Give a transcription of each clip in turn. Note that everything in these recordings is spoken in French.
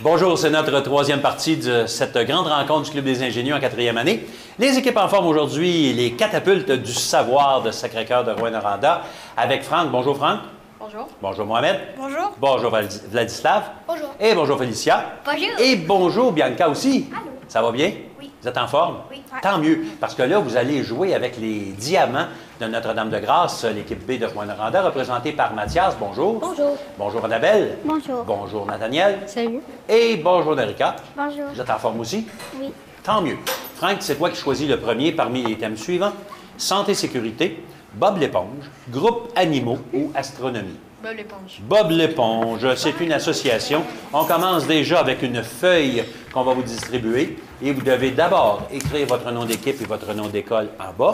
Bonjour, c'est notre troisième partie de cette grande rencontre du Club des ingénieurs en quatrième année. Les équipes en forme aujourd'hui, les catapultes du savoir de Sacré-Cœur de Rouyn-Noranda avec Franck. Bonjour Franck. Bonjour. Bonjour Mohamed. Bonjour. Bonjour Vladislav. Bonjour. Et bonjour Félicia. Bonjour. Et bonjour Bianca aussi. Allô. Ça va bien? Oui. Vous êtes en forme? Oui. Tant mieux, parce que là, vous allez jouer avec les diamants de Notre-Dame-de-Grâce, l'équipe B de Rouyn-Noranda, représentée par Mathias. Bonjour. Bonjour. Bonjour Annabelle. Bonjour. Bonjour Nathaniel. Salut. Et bonjour Narika. Bonjour. Vous êtes en forme aussi? Oui. Tant mieux. Franck, c'est toi qui choisis le premier parmi les thèmes suivants. Santé-sécurité, Bob l'éponge, groupe animaux ou astronomie? Bob l'éponge. Bob l'éponge, c'est une association. On commence déjà avec une feuille qu'on va vous distribuer et vous devez d'abord écrire votre nom d'équipe et votre nom d'école en bas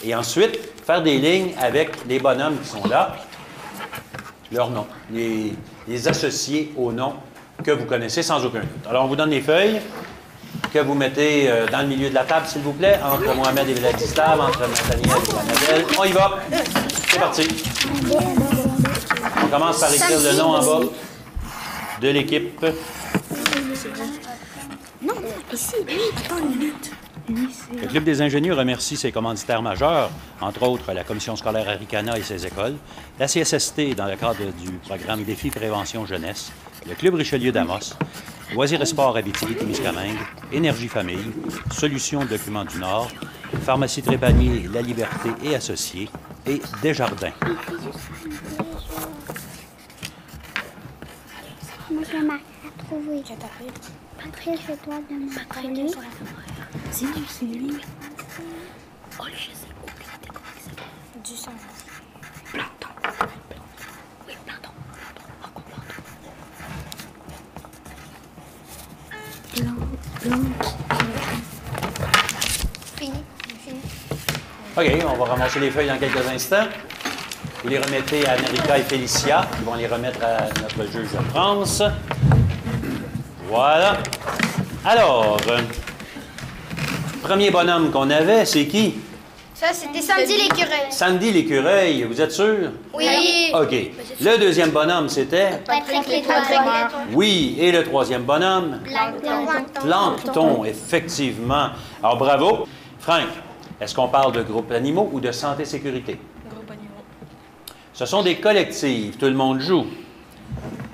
et ensuite faire des lignes avec les bonhommes qui sont là, leurs noms, les associer aux noms que vous connaissez sans aucun doute. Alors, on vous donne les feuilles que vous mettez dans le milieu de la table, s'il vous plaît, entre Mohamed et Vladislav, entre Nathaniel et Annabelle. On y va. C'est parti. On commence par écrire le nom en bas de l'équipe. Non, ici. Attends une minute. Le Club des ingénieurs remercie ses commanditaires majeurs, entre autres la Commission scolaire Aricana et ses écoles, la CSST dans le cadre du programme Défi Prévention Jeunesse, le Club Richelieu d'Amos, Loisirs et Sports Abitibi-Témiscamingue, Énergie Famille, Solutions Documents du Nord, Pharmacie Trépanier, La Liberté et Associés, et Desjardins. Moi, je m'arrête à trouver. Après, je dois demander. C'est lui. Oh, je sais oublié comment il s'appelle. Du sang. Planton. Oui, planton. Fini. OK, on va ramasser les feuilles dans quelques instants. Vous les remettez à Narika et Félicia. Ils vont les remettre à notre juge de France. Voilà. Alors, premier bonhomme qu'on avait, c'est qui? Ça, c'était Sandy l'écureuil. Sandy l'écureuil. Vous êtes sûr? Oui. OK. Le deuxième bonhomme, c'était? Patrick l'étoile. Oui. Et le troisième bonhomme? Plancton, effectivement. Alors, bravo. Franck, est-ce qu'on parle de groupe animaux ou de santé-sécurité? Groupe animaux. Ce sont des collectives. Tout le monde joue.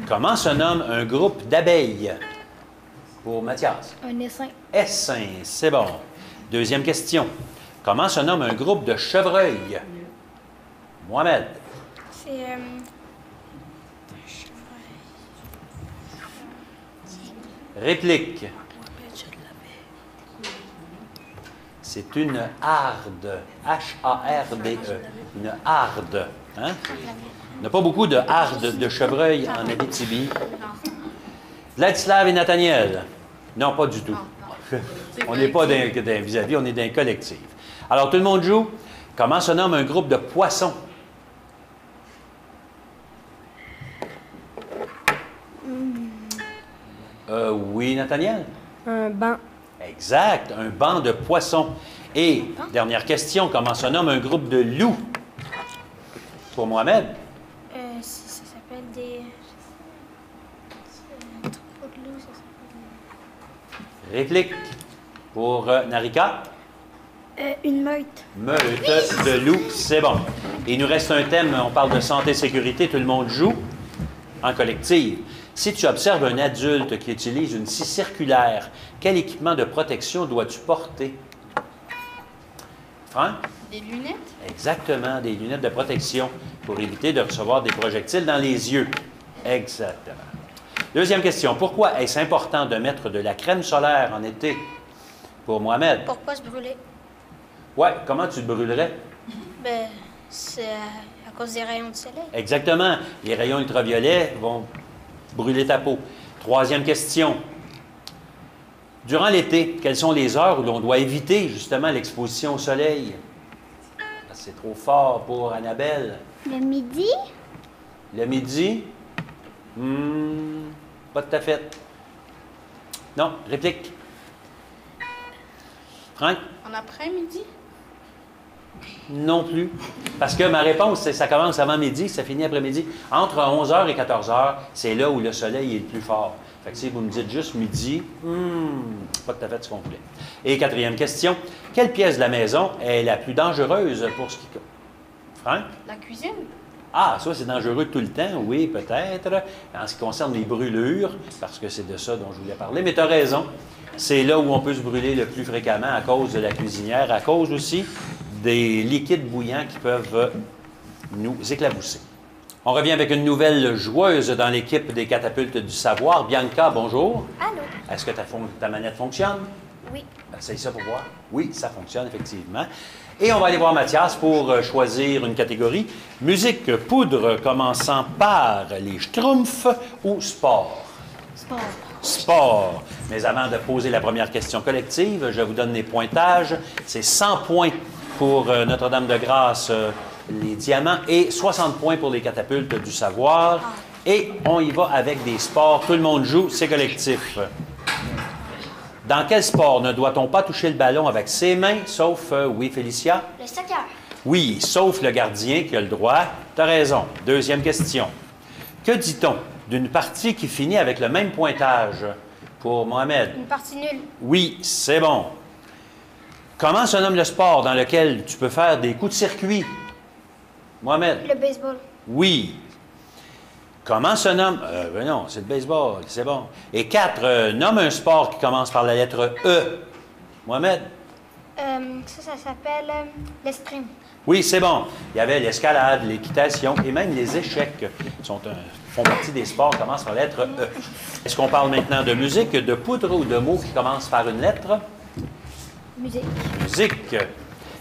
Comment se nomme un groupe d'abeilles? Pour Mathias. Un essaim. Essaim, c'est bon. Deuxième question. Comment se nomme un groupe de chevreuils? Mohamed. C'est Réplique. C'est une harde. H-A-R-D-E. Une harde. Hein? Il n'y a pas beaucoup de hardes de chevreuils en Abitibi. Vladislav et Nathaniel. Non, pas du tout. On n'est pas d'un vis-à-vis, on est d'un collectif. Alors, tout le monde joue. Comment se nomme un groupe de poissons? Oui, Nathaniel? un banc. Exact, un banc de poissons. Et, dernière question, comment se nomme un groupe de loups? Pour Mohamed? Ça s'appelle des... troupeau de loups, ça s'appelle... Réplique. Pour Narika? Une meute. Meute de loups, c'est bon. Et il nous reste un thème, on parle de santé-sécurité, tout le monde joue en collective. Si tu observes un adulte qui utilise une scie circulaire, quel équipement de protection dois-tu porter? Franck? Des lunettes. Exactement, des lunettes de protection pour éviter de recevoir des projectiles dans les yeux. Exactement. Deuxième question. Pourquoi est-ce important de mettre de la crème solaire en été? Pour Mohamed. Pour pas se brûler. Ouais, comment tu te brûlerais? Ben, c'est à cause des rayons du soleil. Exactement. Les rayons ultraviolets vont brûler ta peau. Troisième question. Durant l'été, quelles sont les heures où l'on doit éviter justement l'exposition au soleil? C'est trop fort pour Annabelle. Le midi? Le midi? Pas tout à fait. Non, réplique. Franck? En après-midi? Non plus. Parce que ma réponse, c'est ça commence avant midi, ça finit après-midi. Entre 11 h et 14 h, c'est là où le soleil est le plus fort. Fait que si vous me dites juste midi, pas tout à fait ce qu'on voulait. Et quatrième question, quelle pièce de la maison est la plus dangereuse pour ce qui... Franck? La cuisine? Ah, ça, c'est dangereux tout le temps, oui, peut-être. En ce qui concerne les brûlures, parce que c'est de ça dont je voulais parler. Mais tu as raison, c'est là où on peut se brûler le plus fréquemment à cause de la cuisinière, à cause aussi des liquides bouillants qui peuvent nous éclabousser. On revient avec une nouvelle joueuse dans l'équipe des catapultes du savoir. Bianca, bonjour. Allô? Est-ce que ta manette fonctionne? Oui. Essaye ça pour voir. Oui, ça fonctionne, effectivement. Et on va aller voir Mathias pour choisir une catégorie. Musique, poudre, commençant par les schtroumpfs ou sport? Sport. Sport. Mais avant de poser la première question collective, je vous donne les pointages. C'est 100 points pour Notre-Dame-de-Grâce, les diamants, et 60 points pour les catapultes du savoir. Et on y va avec des sports. Tout le monde joue, c'est collectif. Dans quel sport ne doit-on pas toucher le ballon avec ses mains, sauf, oui, Félicia? Le soccer. Oui, sauf le gardien qui a le droit. Tu as raison. Deuxième question. Que dit-on d'une partie qui finit avec le même pointage pour Mohamed? Une partie nulle. Oui, c'est bon. Comment se nomme le sport dans lequel tu peux faire des coups de circuit? Mohamed? Le baseball. Oui. Comment se nomme... non, c'est le baseball, c'est bon. Et 4, nomme un sport qui commence par la lettre E. Mohamed? Ça s'appelle l'escrime. Oui, c'est bon. Il y avait l'escalade, l'équitation et même les échecs font partie des sports qui commencent par la lettre E. Est-ce qu'on parle maintenant de musique, de poudre ou de mots qui commencent par une lettre? Musique. Musique.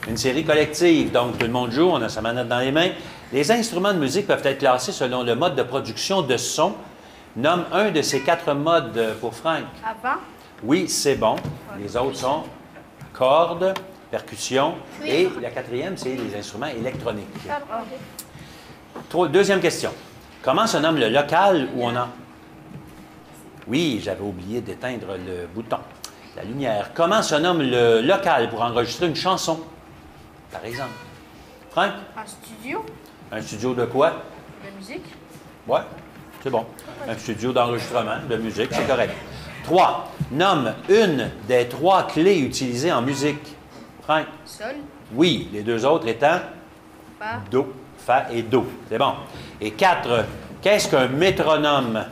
Une série collective, donc tout le monde joue, on a sa manette dans les mains. Les instruments de musique peuvent être classés selon le mode de production de son. Nomme un de ces 4 modes pour Franck. Avant? Oui, c'est bon. Les autres sont cordes, percussion, et la 4e, c'est les instruments électroniques. Deuxième question. Comment se nomme le local où on a... Oui, j'avais oublié d'éteindre le bouton. La lumière. Comment se nomme le local pour enregistrer une chanson, par exemple? Franck? Un studio? Un studio de quoi? De musique? Oui, c'est bon. Un studio d'enregistrement de musique, c'est correct. 3. Nomme une des 3 clés utilisées en musique. Franck? Sol? Oui, les 2 autres étant? Fa? Do. Fa et Do. C'est bon. Et 4. Qu'est-ce qu'un métronome?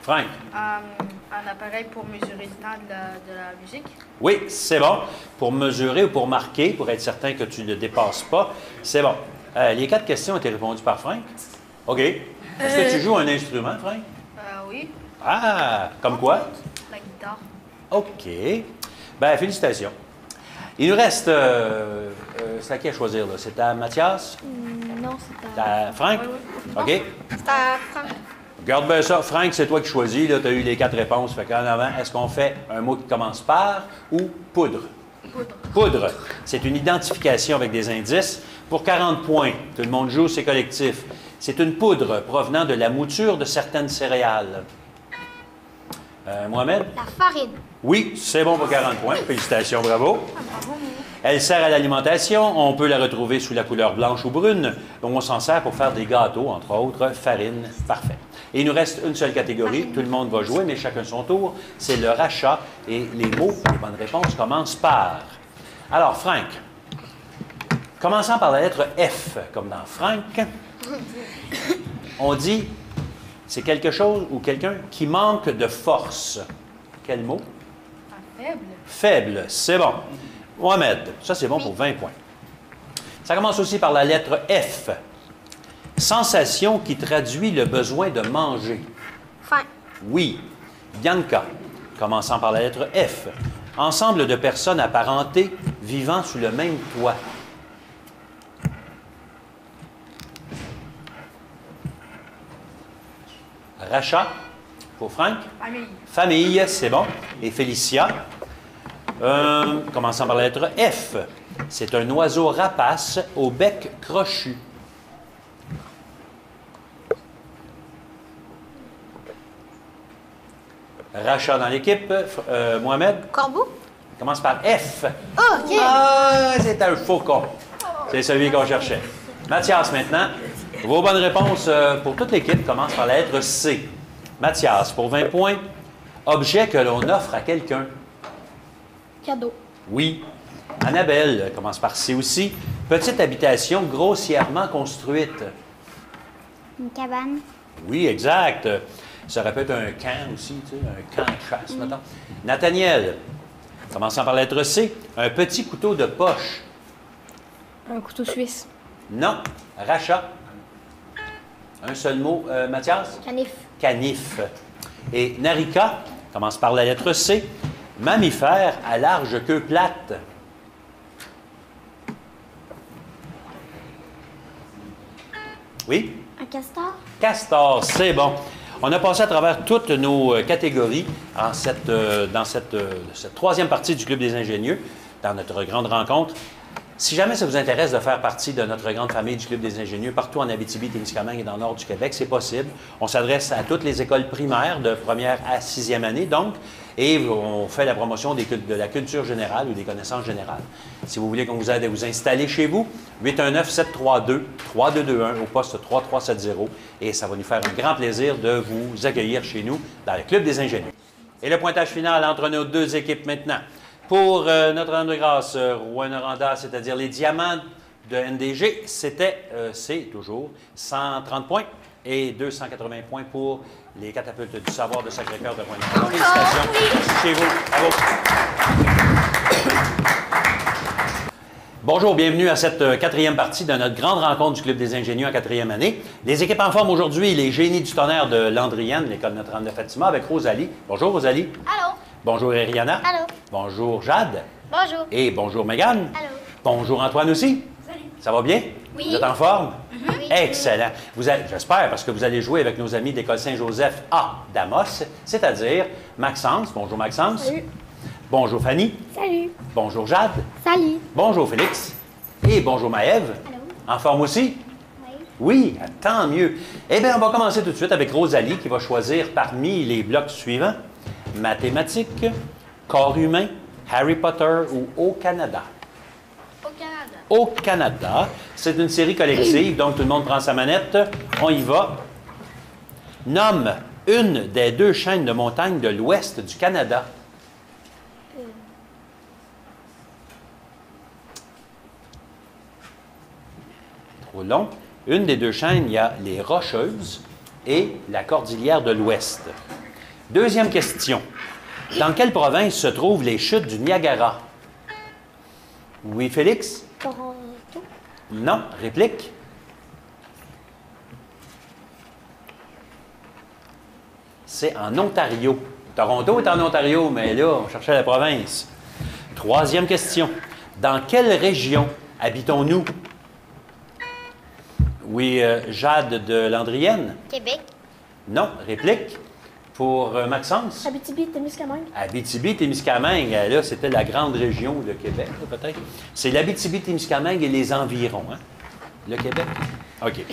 Franck? Un appareil pour mesurer le temps de la musique? Oui, c'est bon. Pour mesurer ou pour marquer, pour être certain que tu ne le dépasses pas, c'est bon. Les 4 questions ont été répondues par Franck. OK. Est-ce que tu joues un instrument, Franck? Oui. Ah, comme quoi? La guitare. OK. Bien, félicitations. Il nous reste... c'est à qui à choisir, là? C'est à Mathias? Non, c'est C'est à Franck? OK. C'est à Franck. Regarde bien ça. Franck, c'est toi qui choisis. Tu as eu les 4 réponses. Fait qu'en avant, est-ce qu'on fait un mot qui commence par ou poudre? Poudre. Poudre. C'est une identification avec des indices. Pour 40 points, tout le monde joue, c'est collectif. C'est une poudre provenant de la mouture de certaines céréales. Mohamed? La farine. Oui, c'est bon pour 40 points. Félicitations, bravo. Elle sert à l'alimentation. On peut la retrouver sous la couleur blanche ou brune. On s'en sert pour faire des gâteaux, entre autres, farine. Parfait. Et il nous reste une seule catégorie. Tout le monde va jouer, mais chacun son tour. C'est le rachat. Et les mots, les bonnes réponses commencent par... Alors, Franck, commençant par la lettre F, comme dans Franck, on dit c'est quelque chose ou quelqu'un qui manque de force. Quel mot? Faible. Faible, c'est bon. Mohamed, ça c'est bon pour 20 points. Ça commence aussi par la lettre F. Sensation qui traduit le besoin de manger. Faim. Oui. Bianca, commençant par la lettre F. Ensemble de personnes apparentées vivant sous le même toit. Rachat, pour Franck. Famille. Famille, c'est bon. Et Félicia, commençant par la lettre F. C'est un oiseau rapace au bec crochu. Rachat dans l'équipe. Mohamed? Corbeau. Commence par F. OK. Ah, c'est un faucon. C'est celui qu'on cherchait. Mathias, maintenant. Vos bonnes réponses pour toute l'équipe commencent par la lettre C. Mathias, pour 20 points. Objet que l'on offre à quelqu'un. Cadeau. Oui. Annabelle commence par C aussi. Petite habitation grossièrement construite. Une cabane. Oui, exact. Ça aurait pu être un camp aussi, tu sais, un camp de chasse, mettons. Nathaniel, commençant par la lettre C, un petit couteau de poche. Un couteau suisse. Non. Rachat. Un seul mot, Mathias? Canif. Canif. Et Narika, commence par la lettre C, mammifère à large queue plate. Oui? Un castor. Castor, c'est bon. On a passé à travers toutes nos catégories dans cette troisième partie du Club des ingénieux, dans notre grande rencontre. Si jamais ça vous intéresse de faire partie de notre grande famille du Club des ingénieux partout en Abitibi-Témiscamingue et dans le nord du Québec, c'est possible. On s'adresse à toutes les écoles primaires de première à sixième année, donc, et on fait la promotion de la culture générale ou des connaissances générales. Si vous voulez qu'on vous aide à vous installer chez vous, 819-732-3221 au poste 3370 et ça va nous faire un grand plaisir de vous accueillir chez nous dans le Club des ingénieurs. Et le pointage final entre nos deux équipes maintenant. Pour Notre-Dame de Grâce, Rouyn-Noranda, c'est-à-dire les diamants de NDG, c'est toujours 130 points et 280 points pour les catapultes du savoir de Sacré-Cœur de Rouyn-Noranda. Félicitations. Chez vous. Bravo. Bonjour, bienvenue à cette quatrième partie de notre grande rencontre du Club des ingénieurs en quatrième année. Les équipes en forme aujourd'hui, les génies du tonnerre de Landrienne, l'école Notre-Dame de Fatima, avec Rosalie. Bonjour, Rosalie. Allô. Bonjour, Ariana. Allô. Bonjour, Jade. Bonjour. Et bonjour, Mégane. Allô. Bonjour, Antoine aussi. Salut. Ça va bien? Oui. Vous êtes en forme? Oui. Excellent. J'espère, parce que vous allez jouer avec nos amis de l'École Saint-Joseph à Damos, c'est-à-dire Maxence. Bonjour, Maxence. Salut. Bonjour, Fanny. Salut. Bonjour, Jade. Salut. Bonjour, Félix. Et bonjour, Maëve. Allô. En forme aussi? Oui. Oui, tant mieux. Eh bien, on va commencer tout de suite avec Rosalie qui va choisir parmi les blocs suivants. Mathématiques, corps humain, Harry Potter ou Au Canada. Au Canada. Au Canada, c'est une série collective, donc tout le monde prend sa manette. On y va. Nomme une des deux chaînes de montagnes de l'ouest du Canada. Trop long. Une des deux chaînes, il y a les Rocheuses et la Cordillère de l'Ouest. Deuxième question. Dans quelle province se trouvent les chutes du Niagara? Oui, Félix? Toronto. Non. Réplique? C'est en Ontario. Toronto est en Ontario, mais là, on cherchait la province. Troisième question. Dans quelle région habitons-nous? Oui, Jade de Landrienne? Québec. Non. Réplique? Pour Maxence? Abitibi-Témiscamingue. Abitibi-Témiscamingue, là, c'était la grande région de Québec, là, peut-être. C'est l'Abitibi-Témiscamingue et les environs, hein? Le Québec. OK.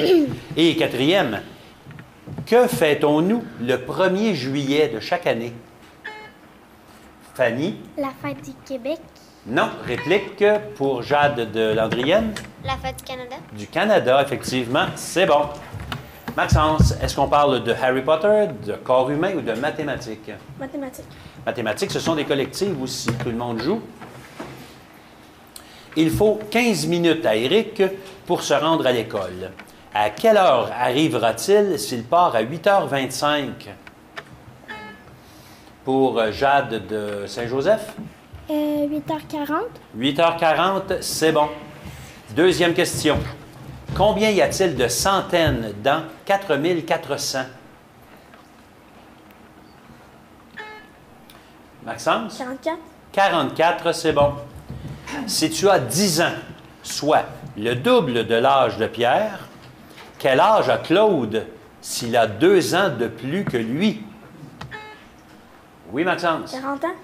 Et quatrième, que fêtons-nous le 1er juillet de chaque année? Fanny? La fête du Québec. Non. Réplique pour Jade de Landrienne? La fête du Canada. Du Canada, effectivement. C'est bon. Maxence, est-ce qu'on parle de Harry Potter, de corps humain ou de mathématiques? Mathématiques. Mathématiques, ce sont des collectives aussi. Tout le monde joue. Il faut 15 minutes à Éric pour se rendre à l'école. À quelle heure arrivera-t-il s'il part à 8h25? Pour Jade de Saint-Joseph? 8h40. 8h40, c'est bon. Deuxième question. Combien y a-t-il de centaines dans 4400? Maxence? 44. 44, c'est bon. Si tu as 10 ans, soit le double de l'âge de Pierre, quel âge a Claude s'il a 2 ans de plus que lui? Oui, Maxence? 40 ans.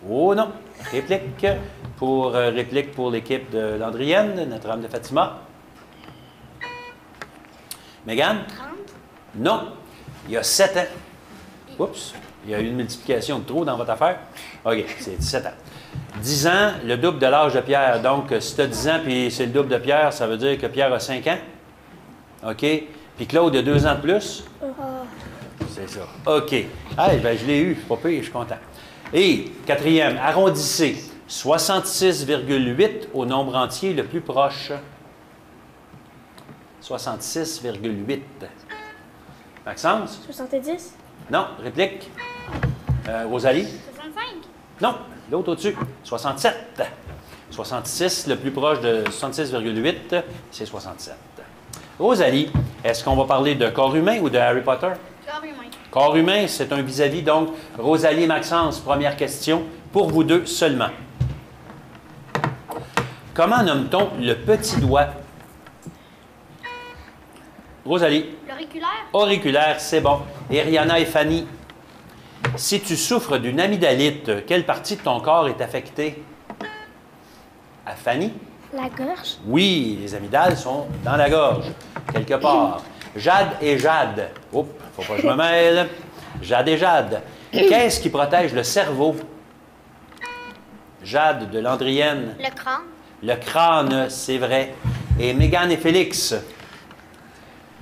Oh non. Réplique pour l'équipe de Landrienne, Notre-Dame de Fatima. Mégane? 30. Non. Il y a 7 ans. Oups. Il y a eu une multiplication de trop dans votre affaire? OK, c'est 17 ans. 10 ans, le double de l'âge de Pierre. Donc, si tu as 10 ans puis c'est le double de Pierre, ça veut dire que Pierre a 5 ans? OK. Puis Claude a 2 ans de plus? C'est ça. OK. Ah, ben, je l'ai eu. Pas pire, je suis content. Et, quatrième, arrondissez. 66,8 au nombre entier le plus proche. 66,8. Maxence? 70. Non. Réplique? Rosalie? 65. Non. L'autre au-dessus. 67. 66, le plus proche de 66,8, c'est 67. Rosalie, est-ce qu'on va parler de corps humain ou de Harry Potter? Corps humain. Corps humain, c'est un vis-à-vis. Donc, Rosalie et Maxence, première question, pour vous deux seulement. Comment nomme-t-on le petit doigt? Rosalie? L'auriculaire. Auriculaire, c'est bon. Et Rihanna et Fanny, si tu souffres d'une amygdalite, quelle partie de ton corps est affectée? À Fanny? La gorge. Oui, les amygdales sont dans la gorge, quelque part. Jade et Jade. Oups, faut pas que je me mêle. Jade et Jade. Qu'est-ce qui protège le cerveau? Jade de Landrienne. Le crâne. Le crâne, c'est vrai. Et Mégane et Félix.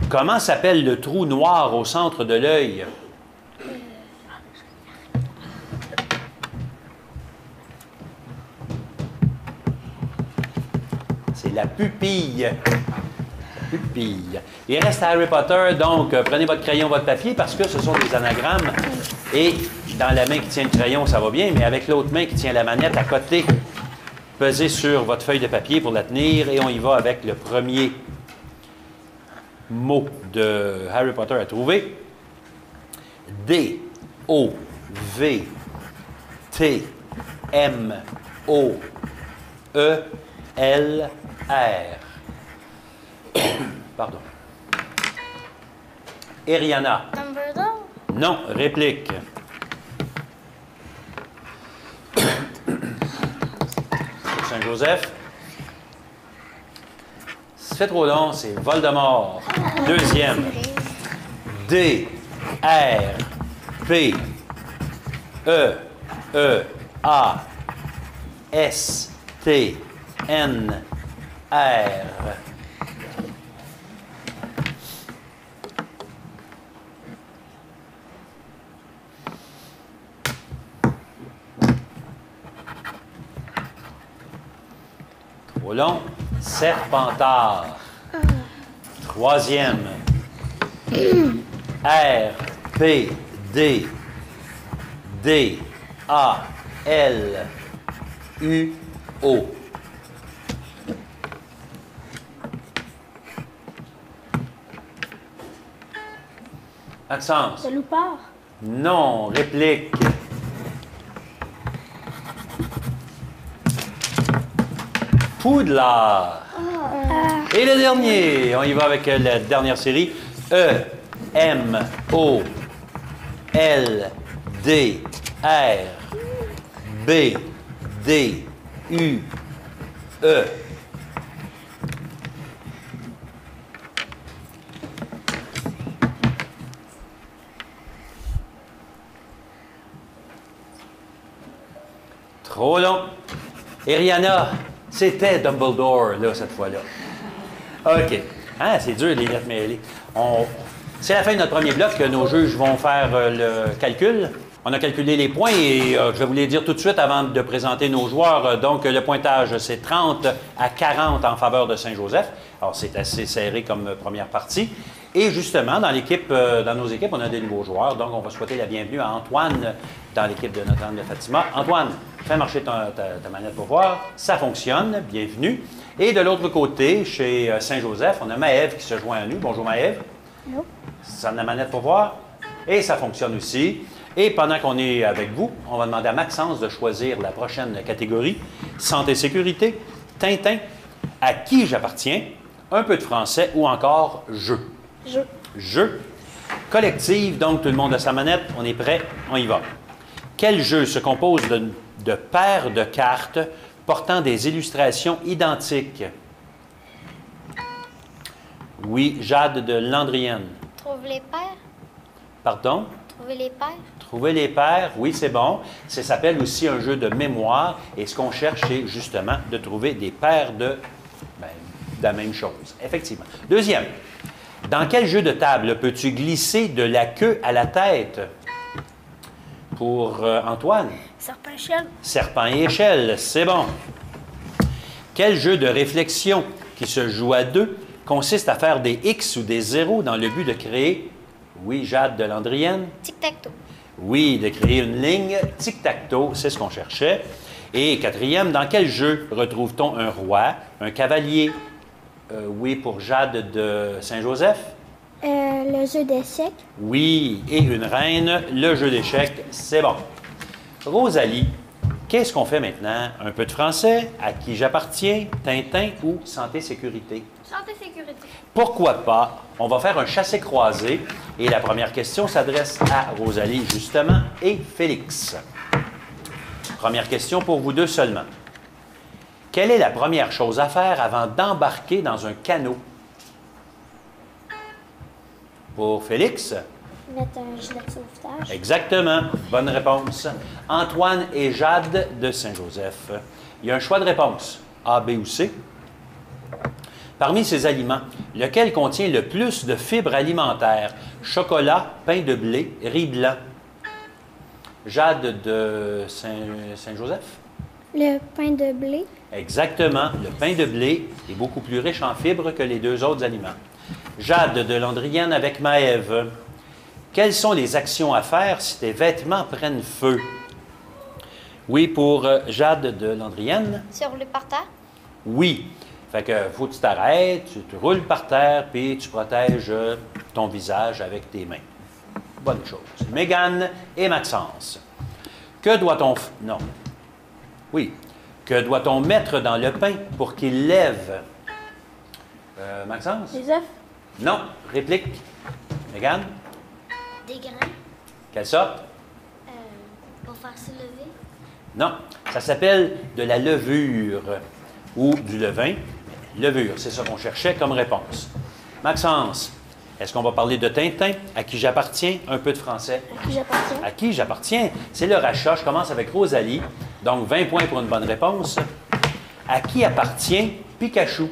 Comment s'appelle le trou noir au centre de l'œil? C'est la pupille. La pupille. Il reste Harry Potter, donc prenez votre crayon, votre papier, parce que ce sont des anagrammes. Et dans la main qui tient le crayon, ça va bien, mais avec l'autre main qui tient la manette à côté, pesez sur votre feuille de papier pour la tenir, et on y va avec le premier mot de Harry Potter à trouver. D-O-V-T-M-O-E-L-R. Pardon. Eriana. Dumbledore. Non, réplique. Saint-Joseph. Si c'est trop long, c'est Voldemort. Deuxième. D, R, P, E, E, A, S, T, N, R. Trop long. Serpentard. Troisième. R, P, D, D, A, L, U, O. Maxence. Le loupard. Non. Réplique. Poudlard. Et le dernier, on y va avec la dernière série. E, M, O, L, D, R, B, D, U, E. Trop long. Et Rihanna, c'était Dumbledore, là, cette fois-là. OK. Ah, c'est dur, les lettres mêlées. C'est la fin de notre premier bloc que nos juges vont faire le calcul. On a calculé les points et je vais vous les dire tout de suite avant de présenter nos joueurs. Donc, le pointage, c'est 30 à 40 en faveur de Saint-Joseph. Alors, c'est assez serré comme première partie. Et justement, dans nos équipes, on a des nouveaux joueurs. Donc, on va souhaiter la bienvenue à Antoine dans l'équipe de Notre-Dame de Fatima. Antoine, fais marcher ta manette pour voir. Ça fonctionne. Bienvenue. Et de l'autre côté, chez Saint-Joseph, on a Maëve qui se joint à nous. Bonjour Maëve. Allô? Ça donne la manette pour voir. Et ça fonctionne aussi. Et pendant qu'on est avec vous, on va demander à Maxence de choisir la prochaine catégorie. Santé et sécurité, Tintin, à qui j'appartiens, un peu de français ou encore jeu. Jeu. Jeu. Collective, donc tout le monde a sa manette. On est prêt? On y va. Quel jeu se compose de paires de cartes portant des illustrations identiques? Oui, Jade de Landrienne. Trouve les paires. Pardon? Trouver les pères. Trouver les pairs, oui, c'est bon. Ça s'appelle aussi un jeu de mémoire. Et ce qu'on cherche, c'est justement de trouver des paires de la même chose. Effectivement. Deuxième. Dans quel jeu de table peux-tu glisser de la queue à la tête? Pour Antoine. Serpent échelle. Serpent et échelle, c'est bon. Quel jeu de réflexion qui se joue à deux consiste à faire des X ou des zéros dans le but de créer, oui, Jade de Landrienne? Tic-tac-toe. Oui, de créer une ligne. Tic-tac-toe, c'est ce qu'on cherchait. Et quatrième, dans quel jeu retrouve-t-on un roi, un cavalier? Oui, pour Jade de Saint-Joseph. Le jeu d'échecs. Oui, et une reine, le jeu d'échecs, c'est bon. Rosalie, qu'est-ce qu'on fait maintenant? Un peu de français, à qui j'appartiens, Tintin ou santé sécurité? Santé sécurité. Pourquoi pas? On va faire un chassé-croisé et la première question s'adresse à Rosalie, justement, et Félix. Première question pour vous deux seulement. Quelle est la première chose à faire avant d'embarquer dans un canot? Pour Félix? Mettre un gilet de sauvetage. Exactement. Bonne réponse. Antoine et Jade de Saint-Joseph. Il y a un choix de réponse. A, B ou C. Parmi ces aliments, lequel contient le plus de fibres alimentaires? Chocolat, pain de blé, riz blanc. Jade de Saint-Joseph? Le pain de blé. Exactement. Le pain de blé est beaucoup plus riche en fibres que les deux autres aliments. Jade de Landrienne avec Maëve. Quelles sont les actions à faire si tes vêtements prennent feu? Oui, pour Jade de Landrienne. Se rouler par terre. Oui. Fait que faut que tu t'arrêtes, tu te roules par terre, puis tu protèges ton visage avec tes mains. Bonne chose. Mégane et Maxence. Que doit-on... Non. Oui. Que doit-on mettre dans le pain pour qu'il lève? Maxence? Les œufs. Non. Réplique. Mégane? Des grains. Quelle sorte? Pour faire se lever. Non. Ça s'appelle de la levure ou du levain. Levure, c'est ça qu'on cherchait comme réponse. Maxence, est-ce qu'on va parler de Tintin? À qui j'appartiens? Un peu de français. À qui j'appartiens? À qui j'appartiens? C'est le rachat. Je commence avec Rosalie. Donc, 20 points pour une bonne réponse. À qui appartient Pikachu?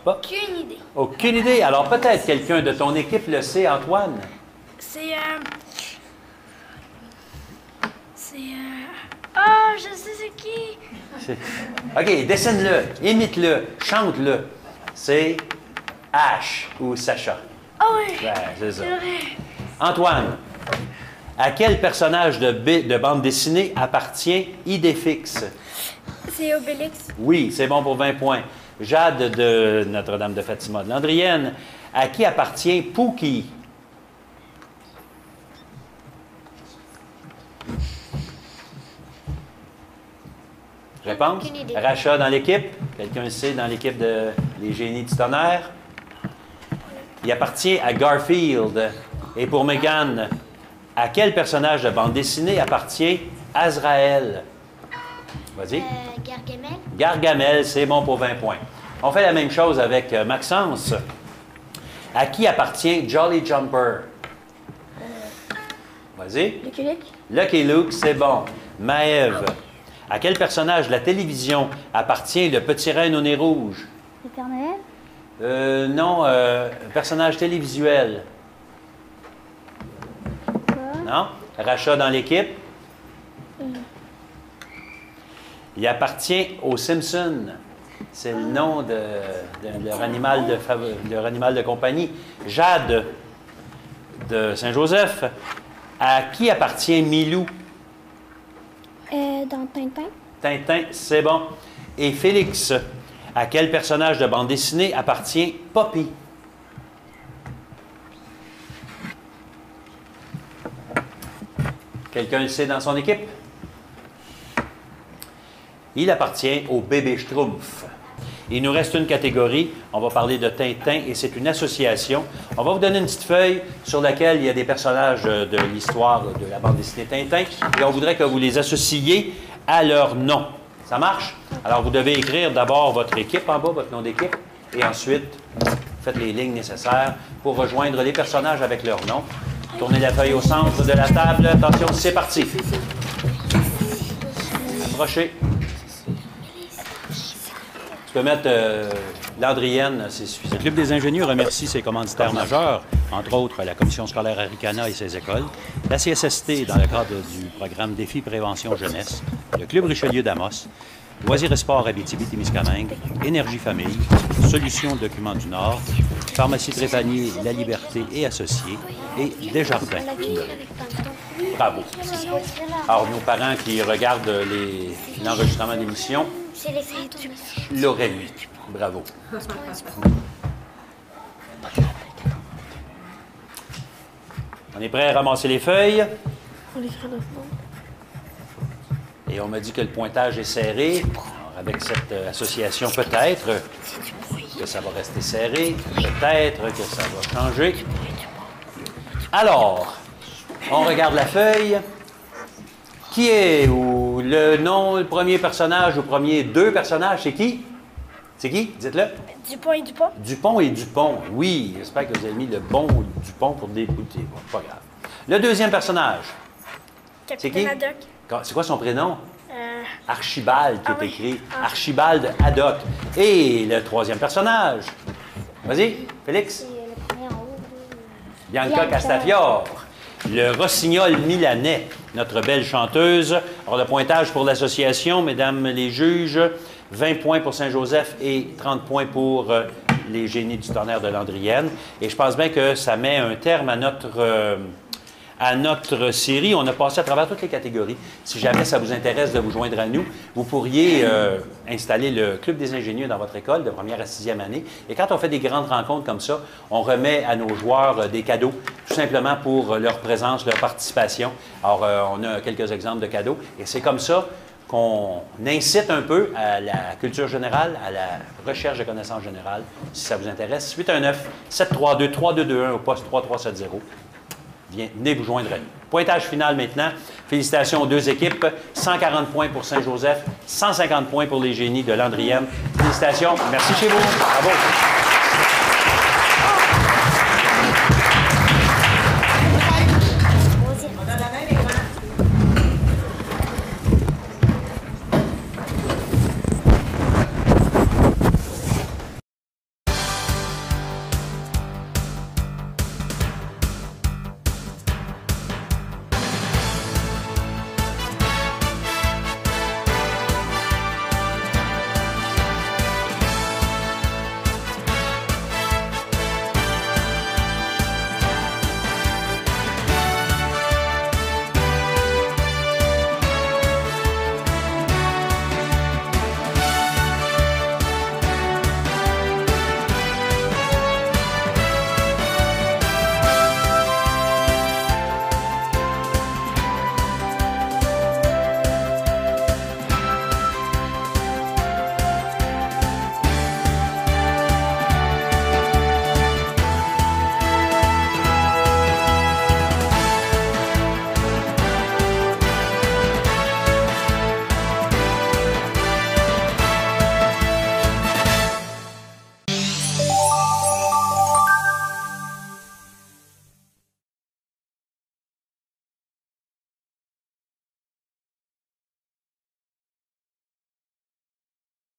Pas? Aucune idée. Aucune idée. Alors, peut-être quelqu'un de ton équipe le sait, Antoine. C'est Ah, je sais c'est qui. OK, dessine-le, imite-le, chante-le. C'est Ash ou Sacha. Ah oui. Ouais, c'est ça. C'est vrai. Antoine, à quel personnage de bande dessinée appartient Idéfix? C'est Obélix. Oui, c'est bon pour 20 points. Jade de Notre-Dame de Fatima de Landrienne. À qui appartient Pookie? Réponse? Aucune idée. Rachat dans l'équipe. Quelqu'un le sait dans l'équipe de Les Génies du Tonnerre. Il appartient à Garfield. Et pour Mégane, à quel personnage de bande dessinée appartient Azraël? Vas-y. Gargamel. Gargamel, c'est bon pour 20 points. On fait la même chose avec Maxence. À qui appartient Jolly Jumper? Vas-y. Lucky Luke. Lucky Luke, c'est bon. Maëve, à quel personnage de la télévision appartient le petit reine au nez rouge? Le Père Noël. Non, personnage télévisuel. Quoi? Non? Rachat dans l'équipe. Il appartient aux Simpsons. C'est le nom de leur animal de compagnie. Jade de Saint-Joseph. À qui appartient Milou? Dans Tintin. Tintin, c'est bon. Et Félix, à quel personnage de bande dessinée appartient Poppy? Quelqu'un le sait dans son équipe? Il appartient au bébé Schtroumpf. Il nous reste une catégorie. On va parler de Tintin et c'est une association. On va vous donner une petite feuille sur laquelle il y a des personnages de l'histoire de la bande dessinée Tintin et on voudrait que vous les associiez à leur nom. Ça marche? Alors, vous devez écrire d'abord votre équipe en bas, votre nom d'équipe, et ensuite, faites les lignes nécessaires pour rejoindre les personnages avec leur nom. Tournez la feuille au centre de la table. Attention, c'est parti. Approchez. Tu peux mettre Landrienne, c'est suffisant. Le Club des ingénieurs remercie ses commanditaires majeurs, entre autres la Commission scolaire Aricana et ses écoles, la CSST dans le cadre du programme Défi Prévention Jeunesse, le Club Richelieu d'Amos, Loisirs et Sports Abitibi-Témiscamingue, Énergie Famille, Solutions Documents du Nord, Pharmacie Trépanier, La Liberté et Associés, et Desjardins. Bravo. Alors, nos parents qui regardent l'enregistrement d'émission l'auraient eu. Bravo. On est prêt à ramasser les feuilles? Et on m'a dit que le pointage est serré. Alors, avec cette association, peut-être que ça va rester serré. Peut-être que ça va changer. Alors, on regarde la feuille. Qui est ou le nom, le premier personnage ou premier deux personnages, c'est qui? C'est qui? Dites-le. Dupont et Dupont. Dupont et Dupont, oui. J'espère que vous avez mis le bon Dupont pour débouter. Bon, pas grave. Le deuxième personnage. C'est qui? Capitaine Haddock. C'est quoi son prénom? Archibald, qui est écrit. Archibald Haddock. Et le troisième personnage? Vas-y, Félix. Le premier en haut. Bianca Castafiore. Le rossignol milanais, notre belle chanteuse. Alors, le pointage pour l'association, mesdames les juges, 20 points pour Saint-Joseph et 30 points pour les génies du tonnerre de Landrienne. Et je pense bien que ça met un terme à notre série. On a passé à travers toutes les catégories. Si jamais ça vous intéresse de vous joindre à nous, vous pourriez installer le Club des ingénieurs dans votre école de première à sixième année. Et quand on fait des grandes rencontres comme ça, on remet à nos joueurs des cadeaux, tout simplement pour leur présence, leur participation. Alors, on a quelques exemples de cadeaux. Et c'est comme ça qu'on incite un peu à la culture générale, à la recherche de connaissances générales, si ça vous intéresse. 819-732-3221 au poste 3370. Venez vous joindre à nous. Pointage final maintenant. Félicitations aux deux équipes. 140 points pour Saint-Joseph, 150 points pour les génies de Landrienne. Félicitations. Merci chez vous. Bravo.